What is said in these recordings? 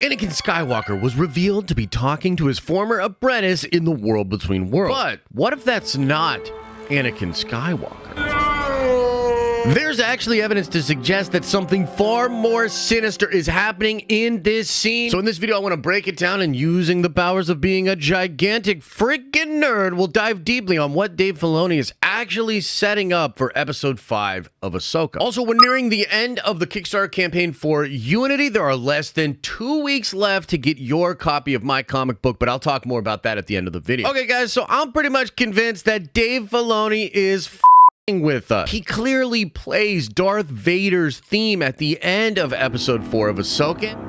Anakin Skywalker was revealed to be talking to his former apprentice in the world between worlds. But what if that's not Anakin Skywalker? There's actually evidence to suggest that something far more sinister is happening in this scene. So in this video, I want to break it down, and using the powers of being a gigantic freaking nerd, we'll dive deeply on what Dave Filoni is actually setting up for episode 5 of Ahsoka. Also, we're nearing the end of the Kickstarter campaign for Unity. There are less than 2 weeks left to get your copy of my comic book, but I'll talk more about that at the end of the video. Okay, guys, so I'm pretty much convinced that Dave Filoni is with us. He clearly plays Darth Vader's theme at the end of episode 4 of Ahsoka.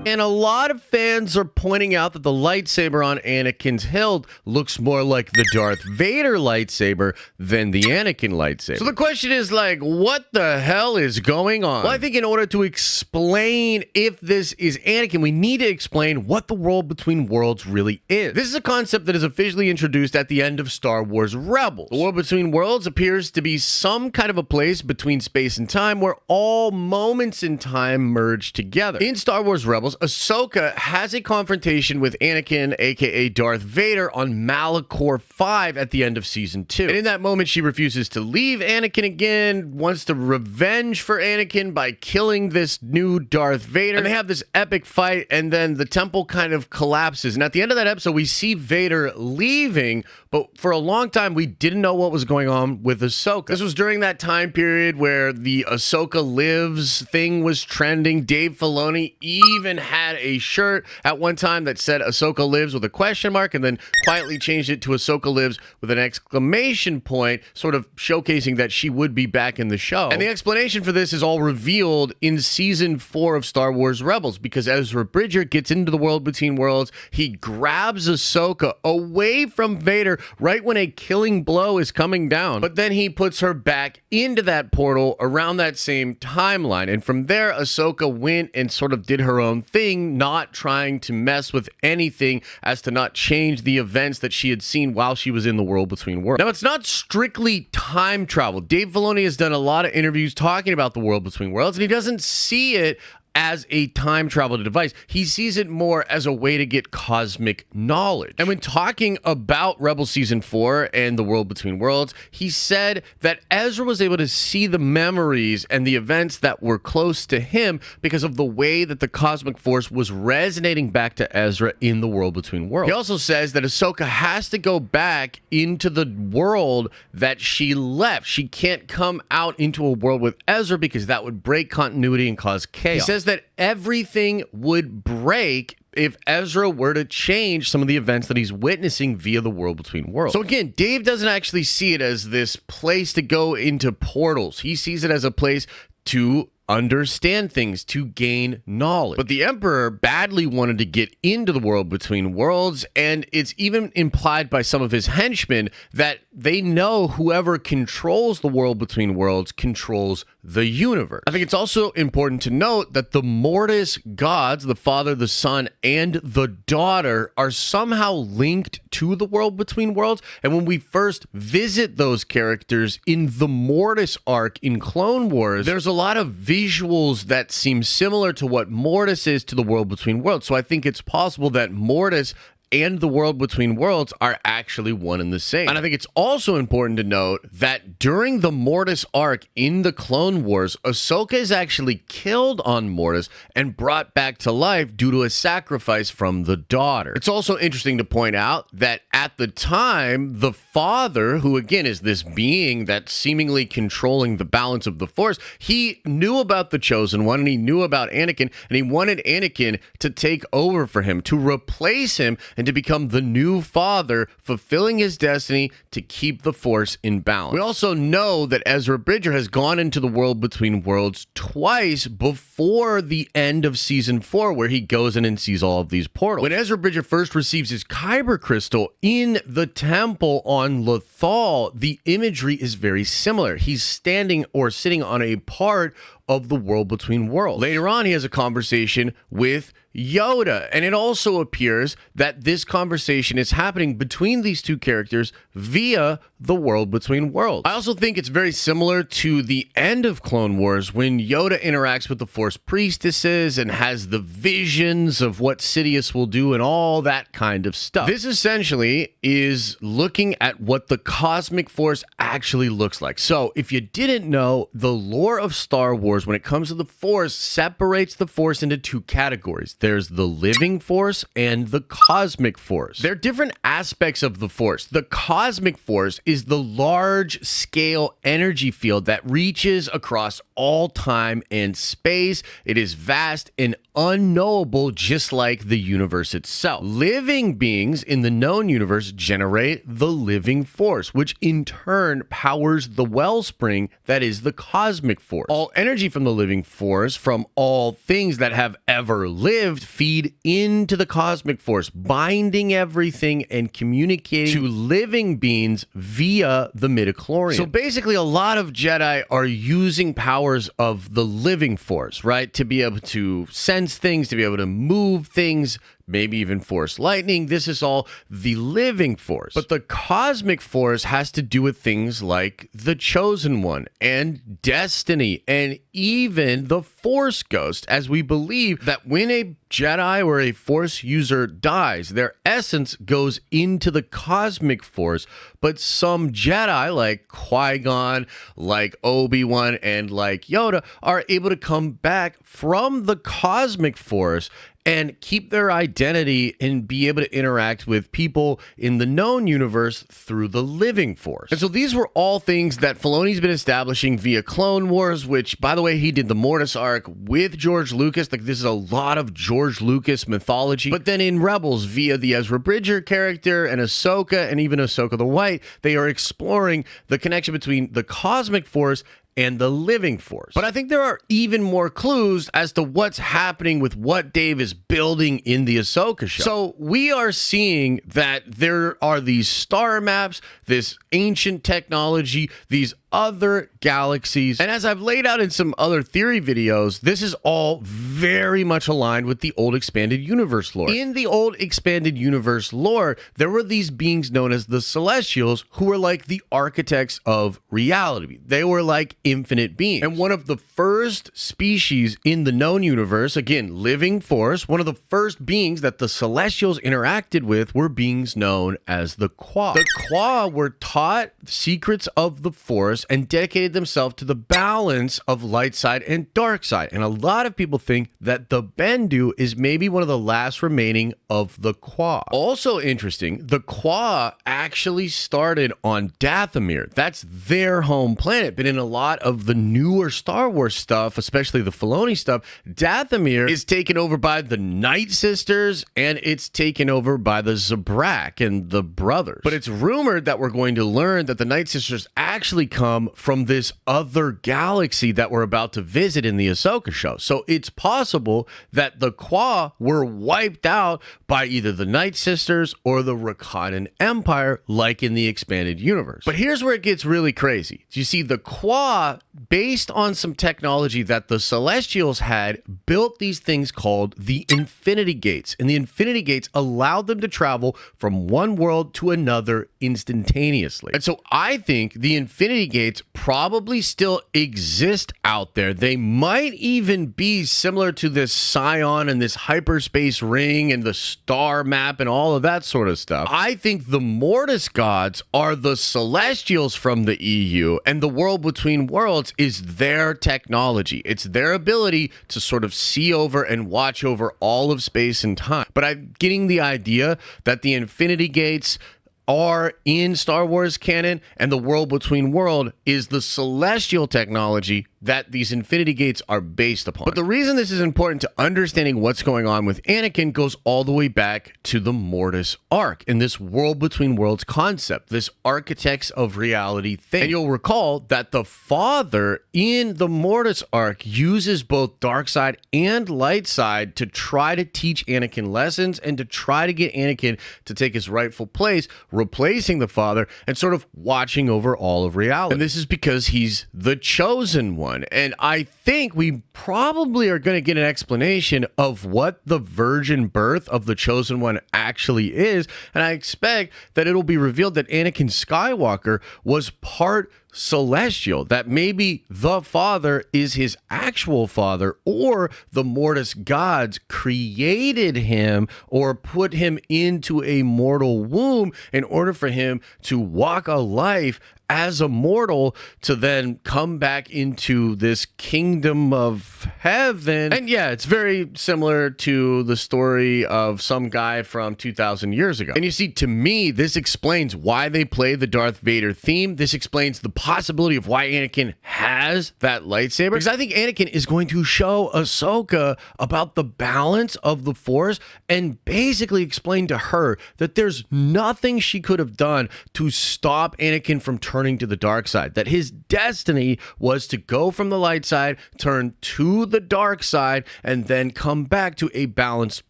And a lot of fans are pointing out that the lightsaber on Anakin's hilt looks more like the Darth Vader lightsaber than the Anakin lightsaber. So the question is, like, what the hell is going on? Well, I think in order to explain if this is Anakin, we need to explain what the world between worlds really is. This is a concept that is officially introduced at the end of Star Wars Rebels. The world between worlds appears to be some kind of a place between space and time where all moments in time merge together. In Star Wars Rebels, Ahsoka has a confrontation with Anakin, aka Darth Vader, on Malachor 5 at the end of season 2. And in that moment, she refuses to leave Anakin again, wants to revenge for Anakin by killing this new Darth Vader. And they have this epic fight, and then the temple kind of collapses. And at the end of that episode, we see Vader leaving, but for a long time, we didn't know what was going on with Ahsoka. This was during that time period where the Ahsoka Lives thing was trending. Dave Filoni even had a shirt at one time that said Ahsoka Lives with a question mark, and then quietly changed it to Ahsoka Lives with an exclamation point, sort of showcasing that she would be back in the show. And the explanation for this is all revealed in season 4 of Star Wars Rebels, because Ezra Bridger gets into the world between worlds. He grabs Ahsoka away from Vader right when a killing blow is coming down, but then he puts her back into that portal around that same timeline. And from there, Ahsoka went and sort of did her own thing, not trying to mess with anything as to not change the events that she had seen while she was in the world between worlds. Now, it's not strictly time travel. Dave Filoni has done a lot of interviews talking about the world between worlds, and he doesn't see it as a time travel device. He sees it more as a way to get cosmic knowledge. And when talking about Rebel Season 4 and the world between worlds, he said that Ezra was able to see the memories and the events that were close to him because of the way that the cosmic force was resonating back to Ezra in the world between worlds. He also says that Ahsoka has to go back into the world that she left. She can't come out into a world with Ezra because that would break continuity and cause chaos. He says that everything would break if Ezra were to change some of the events that he's witnessing via the world between worlds. So again, Dave doesn't actually see it as this place to go into portals. He sees it as a place to understand things, to gain knowledge. But the Emperor badly wanted to get into the world between worlds, and it's even implied by some of his henchmen that they know whoever controls the world between worlds controls the universe. I think it's also important to note that the Mortis gods, the Father, the Son, and the Daughter, are somehow linked to the world between worlds. And when we first visit those characters in the Mortis arc in Clone Wars, there's a lot of visuals that seem similar to what Mortis is to the world between worlds. So I think it's possible that Mortis and the world between worlds are actually one and the same. And I think it's also important to note that during the Mortis arc in the Clone Wars, Ahsoka is actually killed on Mortis and brought back to life due to a sacrifice from the daughter. It's also interesting to point out that at the time, the Father, who again is this being that's seemingly controlling the balance of the Force, he knew about the Chosen One, and he knew about Anakin, and he wanted Anakin to take over for him, to replace him, and to become the new father, fulfilling his destiny to keep the Force in balance. We also know that Ezra Bridger has gone into the world between worlds twice before the end of season 4, where he goes in and sees all of these portals. When Ezra Bridger first receives his Kyber crystal in the temple on Lothal, the imagery is very similar. He's standing or sitting on a part of the world between worlds. Later on, he has a conversation with Yoda, and it also appears that this conversation is happening between these two characters via the world between worlds. I also think it's very similar to the end of Clone Wars when Yoda interacts with the Force priestesses and has the visions of what Sidious will do and all that kind of stuff. This essentially is looking at what the cosmic force actually looks like. So if you didn't know, the lore of Star Wars when it comes to the Force separates the Force into two categories. There's the living force and the cosmic force. They're different aspects of the Force. The cosmic force is the large-scale energy field that reaches across all time and space. It is vast and unknowable, just like the universe itself. Living beings in the known universe generate the living force, which in turn powers the wellspring that is the cosmic force. All energy from the living force, from all things that have ever lived, feed into the cosmic force, binding everything and communicating to living beings via the midichlorian. So basically, a lot of Jedi are using powers of the living force, right? To be able to sense things, to be able to move things, maybe even force lightning. This is all the living force. But the cosmic force has to do with things like the Chosen One and destiny and even the Force Ghost, as we believe that when a Jedi or a Force user dies, their essence goes into the cosmic force, but some Jedi like Qui-Gon, like Obi-Wan, and like Yoda are able to come back from the cosmic force and keep their identity and be able to interact with people in the known universe through the living force. And so these were all things that Filoni's been establishing via Clone Wars, which, by the way, he did the Mortis arc with George Lucas. Like, this is a lot of George Lucas mythology. But then in Rebels, via the Ezra Bridger character and Ahsoka, and even Ahsoka the White, they are exploring the connection between the cosmic force and the living force. But I think there are even more clues as to what's happening with what Dave is building in the Ahsoka show. So we are seeing that there are these star maps, this ancient technology, these other galaxies. And as I've laid out in some other theory videos, this is all very much aligned with the old expanded universe lore. In the old expanded universe lore, there were these beings known as the Celestials who were like the architects of reality. They were like infinite beings. And one of the first species in the known universe, again, living force, one of the first beings that the Celestials interacted with were beings known as the Qua. The Qua were taught secrets of the Force and dedicated themselves to the balance of light side and dark side. And a lot of people think that the Bendu is maybe one of the last remaining of the Qua. Also interesting, the Qua actually started on Dathomir. That's their home planet. But in a lot of the newer Star Wars stuff, especially the Filoni stuff, Dathomir is taken over by the Night Sisters and it's taken over by the Zabrak and the brothers. But it's rumored that we're going to learn that the Night Sisters actually come from this other galaxy that we're about to visit in the Ahsoka show. So it's possible that the Qua were wiped out by either the Night Sisters or the Rakkanan Empire, like in the expanded universe. But here's where it gets really crazy. You see, the Qua, based on some technology that the Celestials had, built these things called the Infinity Gates. And the Infinity Gates allowed them to travel from one world to another instantaneously. And so I think the Infinity Gates probably still exist out there. They might even be similar to this Scion and this hyperspace ring and the star map and all of that sort of stuff. I think the Mortis gods are the Celestials from the EU, and the world between worlds is their technology. It's their ability to sort of see over and watch over all of space and time. But I'm getting the idea that the Infinity Gates are in Star Wars canon, and the world between world is the celestial technology that these Infinity Gates are based upon. But the reason this is important to understanding what's going on with Anakin goes all the way back to the Mortis arc and this world between worlds concept, this architects of reality thing. And you'll recall that the father in the Mortis arc uses both dark side and light side to try to teach Anakin lessons and to try to get Anakin to take his rightful place, replacing the father and sort of watching over all of reality. And this is because he's the chosen one. One. And I think we probably are going to get an explanation of what the virgin birth of the Chosen One actually is. And I expect that it'll be revealed that Anakin Skywalker was part celestial, that maybe the father is his actual father, or the Mortis gods created him or put him into a mortal womb in order for him to walk a life as a mortal to then come back into this kingdom of heaven. And yeah, it's very similar to the story of some guy from 2,000 years ago. And you see, to me, this explains why they play the Darth Vader theme. This explains the possibility of why Anakin has that lightsaber. Because I think Anakin is going to show Ahsoka about the balance of the Force and basically explain to her that there's nothing she could have done to stop Anakin from turning to the dark side, that his destiny was to go from the light side, turn to the dark side, and then come back to a balanced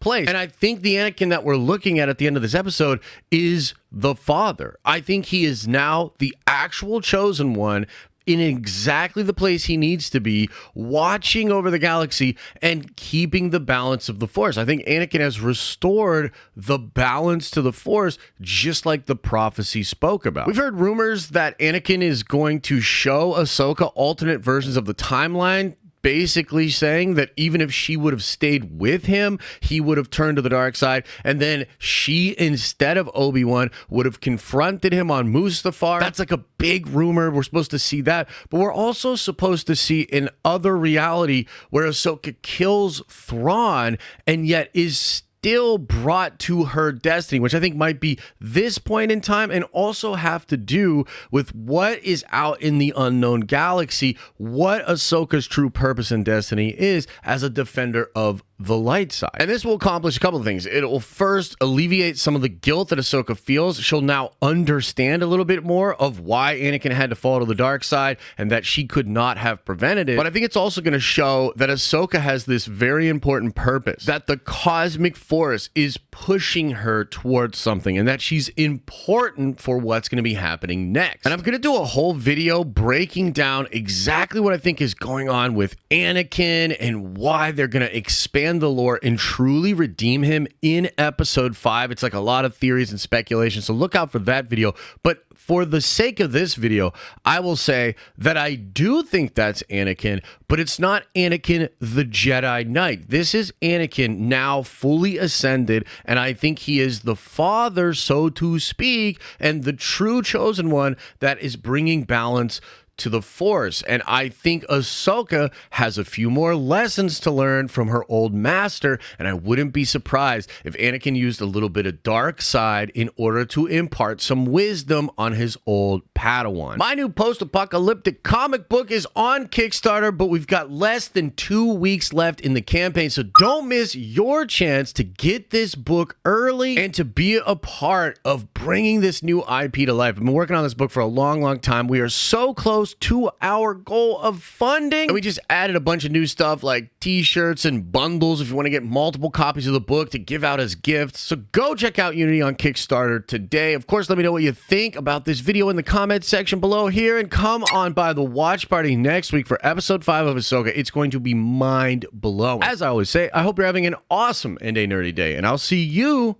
place. And I think the Anakin that we're looking at the end of this episode is the father. I think he is now the actual Chosen One, in exactly the place he needs to be, watching over the galaxy and keeping the balance of the Force. I think Anakin has restored the balance to the Force, just like the prophecy spoke about. We've heard rumors that Anakin is going to show Ahsoka alternate versions of the timeline, basically saying that even if she would have stayed with him, he would have turned to the dark side, and then she, instead of Obi-Wan, would have confronted him on Mustafar. That's like a big rumor. We're supposed to see that, but we're also supposed to see an other reality where Ahsoka kills Thrawn and yet is still brought to her destiny, which I think might be this point in time, and also have to do with what is out in the unknown galaxy, what Ahsoka's true purpose and destiny is as a defender of the light side. And this will accomplish a couple of things. It will first alleviate some of the guilt that Ahsoka feels. She'll now understand a little bit more of why Anakin had to fall to the dark side and that she could not have prevented it. But I think it's also going to show that Ahsoka has this very important purpose, that the cosmic Force is pushing her towards something, and that she's important for what's going to be happening next. And I'm going to do a whole video breaking down exactly what I think is going on with Anakin and why they're going to expand the lore and truly redeem him in episode 5. It's like a lot of theories and speculation, so look out for that video. But for the sake of this video, I will say that I do think that's Anakin, but it's not Anakin the Jedi Knight. This is Anakin now fully ascended, and I think he is the father, so to speak, and the true Chosen One that is bringing balance to the Force. And I think Ahsoka has a few more lessons to learn from her old master, and I wouldn't be surprised if Anakin used a little bit of dark side in order to impart some wisdom on his old Padawan. My new post-apocalyptic comic book is on Kickstarter, but we've got less than 2 weeks left in the campaign, so don't miss your chance to get this book early and to be a part of bringing this new IP to life. I've been working on this book for a long, long time. We are so close to our goal of funding, and we just added a bunch of new stuff like t-shirts and bundles if you want to get multiple copies of the book to give out as gifts. So go check out Unity on Kickstarter today. Of course, let me know what you think about this video in the comments section below here, and come on by the watch party next week for episode 5 of Ahsoka. It's going to be mind-blowing. As I always say, I hope you're having an awesome and a nerdy day, and I'll see you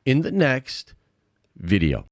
in the next video.